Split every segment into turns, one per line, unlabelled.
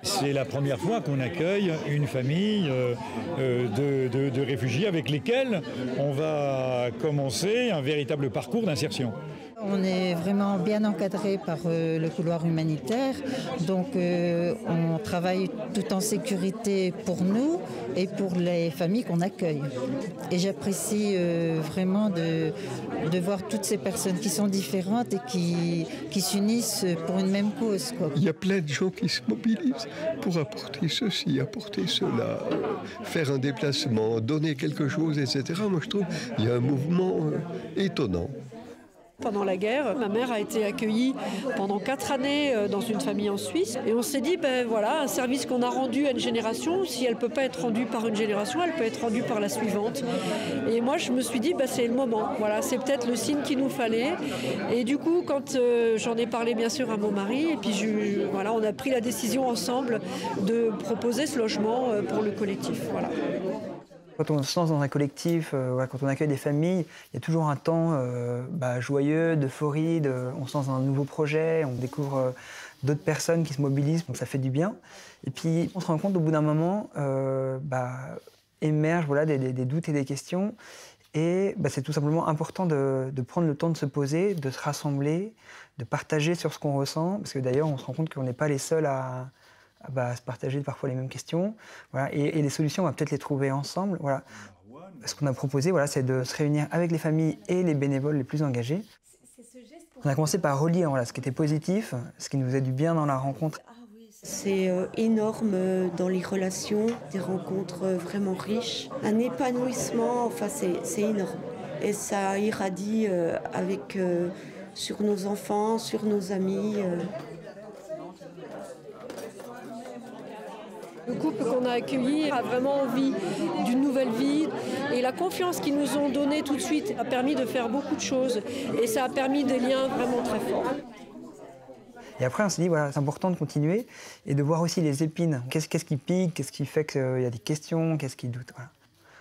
C'est la première fois qu'on accueille une famille de réfugiés avec lesquels on va commencer un véritable parcours d'insertion.
On est vraiment bien encadré par le couloir humanitaire, donc on travaille tout en sécurité pour nous et pour les familles qu'on accueille. Et j'apprécie vraiment de voir toutes ces personnes qui sont différentes et qui s'unissent pour une même cause, quoi.
Il y a plein de gens qui se mobilisent pour apporter ceci, apporter cela, faire un déplacement, donner quelque chose, etc. Moi je trouve qu'il y a un mouvement étonnant.
Pendant la guerre, ma mère a été accueillie pendant 4 années dans une famille en Suisse. Et on s'est dit, ben voilà, un service qu'on a rendu à une génération, si elle ne peut pas être rendue par une génération, elle peut être rendue par la suivante. Et moi, je me suis dit, ben, c'est le moment. Voilà, c'est peut-être le signe qu'il nous fallait. Et du coup, quand j'en ai parlé bien sûr à mon mari, et puis voilà, on a pris la décision ensemble de proposer ce logement pour le collectif. Voilà.
Quand on se lance dans un collectif, quand on accueille des familles, il y a toujours un temps joyeux, d'euphorie, on se lance dans un nouveau projet, on découvre d'autres personnes qui se mobilisent, donc ça fait du bien. Et puis on se rend compte au bout d'un moment, émergent des doutes et des questions. Et c'est tout simplement important de prendre le temps de se poser, de se rassembler, de partager sur ce qu'on ressent, parce que d'ailleurs on se rend compte qu'on n'est pas les seuls à se partager parfois les mêmes questions. Voilà. Et les solutions, on va peut-être les trouver ensemble. Voilà. Ce qu'on a proposé, c'est de se réunir avec les familles et les bénévoles les plus engagés. On a commencé par relire ce qui était positif, ce qui nous faisait du bien dans la rencontre.
C'est énorme dans les relations, des rencontres vraiment riches. Un épanouissement, c'est énorme. Et ça irradie sur nos enfants, sur nos amis.
Le couple qu'on a accueilli a vraiment envie d'une nouvelle vie et la confiance qu'ils nous ont donnée tout de suite a permis de faire beaucoup de choses et ça a permis des liens vraiment très forts.
Et après on s'est dit c'est important de continuer et de voir aussi les épines. Qu'est-ce qui pique, qu'est-ce qui fait qu'il y a des questions, qu'est-ce qui doute. Voilà.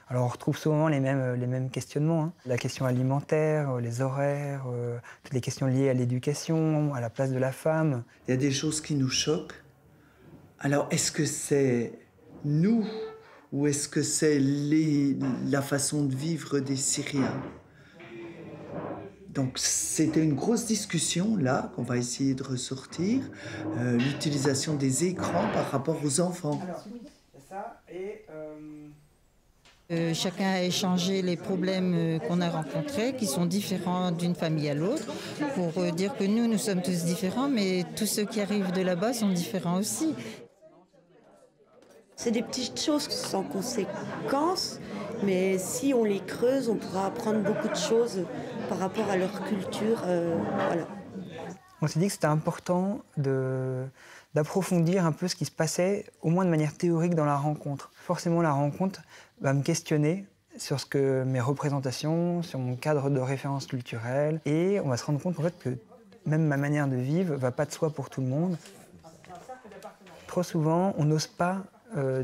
Alors on retrouve souvent les mêmes questionnements. La question alimentaire, les horaires, toutes les questions liées à l'éducation, à la place de la femme.
Il y a des choses qui nous choquent. Alors, est-ce que c'est nous ou est-ce que c'est la façon de vivre des Syriens? Donc, c'était une grosse discussion, là, qu'on va essayer de ressortir. L'utilisation des écrans par rapport aux enfants.
Alors, oui, c'est ça. Et
chacun a échangé les problèmes qu'on a rencontrés, qui sont différents d'une famille à l'autre, pour dire que nous sommes tous différents, mais tous ceux qui arrivent de là-bas sont différents aussi.
C'est des petites choses sans conséquence, mais si on les creuse, on pourra apprendre beaucoup de choses par rapport à leur culture. Voilà.
On s'est dit que c'était important d'approfondir un peu ce qui se passait, au moins de manière théorique dans la rencontre. Forcément, la rencontre va me questionner sur mes représentations, sur mon cadre de référence culturelle, et on va se rendre compte en fait que même ma manière de vivre ne va pas de soi pour tout le monde. Trop souvent, on n'ose pas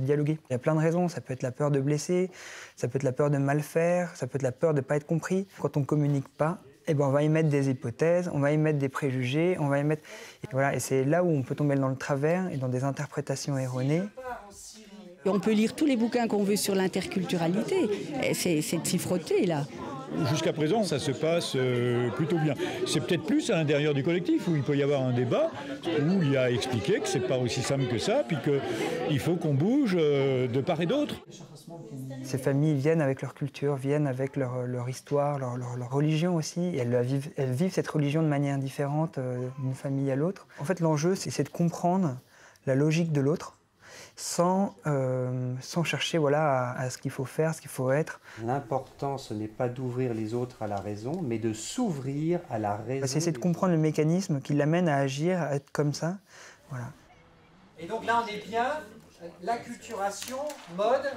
dialoguer. Il y a plein de raisons. Ça peut être la peur de blesser, ça peut être la peur de mal faire, ça peut être la peur de ne pas être compris. Quand on ne communique pas, on va émettre des hypothèses, on va émettre des préjugés, on va émettre... Et c'est là où on peut tomber dans le travers et dans des interprétations erronées.
On peut lire tous les bouquins qu'on veut sur l'interculturalité. C'est de s'y frotter, là.
Jusqu'à présent, ça se passe plutôt bien. C'est peut-être plus à l'intérieur du collectif où il peut y avoir un débat, où il y a expliqué que c'est pas aussi simple que ça, puis qu'il faut qu'on bouge de part et d'autre.
Ces familles viennent avec leur culture, viennent avec leur histoire, leur religion aussi, et elles vivent cette religion de manière différente d'une famille à l'autre. En fait, l'enjeu, c'est de comprendre la logique de l'autre, sans chercher à ce qu'il faut faire, ce qu'il faut être.
L'important, ce n'est pas d'ouvrir les autres à la raison, mais de s'ouvrir à la raison.
C'est essayer de comprendre le mécanisme qui l'amène à agir, à être comme ça. Voilà.
Et donc là, on est bien, l'acculturation, mode,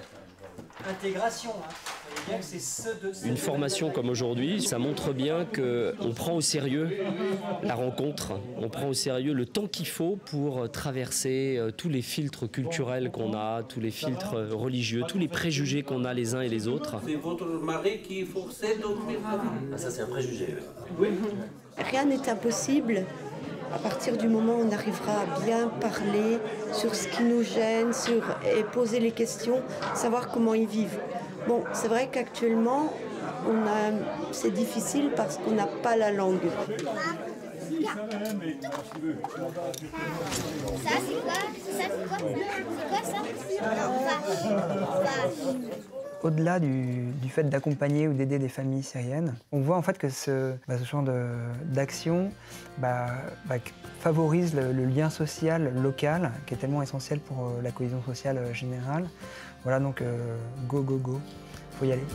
intégration. Vous voyez bien que c'est
Une formation comme aujourd'hui, ça montre bien qu'on prend au sérieux la rencontre, on prend au sérieux le temps qu'il faut pour traverser tous les filtres culturels qu'on a, tous les filtres religieux, tous les préjugés qu'on a les uns et les autres.
C'est votre mari qui forçait dormir avant.
Ça, c'est un préjugé.
Oui.
Rien n'est impossible À partir du moment où on arrivera à bien parler sur ce qui nous gêne, et poser les questions, savoir comment ils vivent. Bon, c'est vrai qu'actuellement, c'est difficile parce qu'on n'a pas la langue.
Ça, c'est quoi ça?
Au-delà du fait d'accompagner ou d'aider des familles syriennes, on voit en fait que ce genre d'action favorise le lien social local, qui est tellement essentiel pour la cohésion sociale générale. Voilà, donc go, go, go, faut y aller.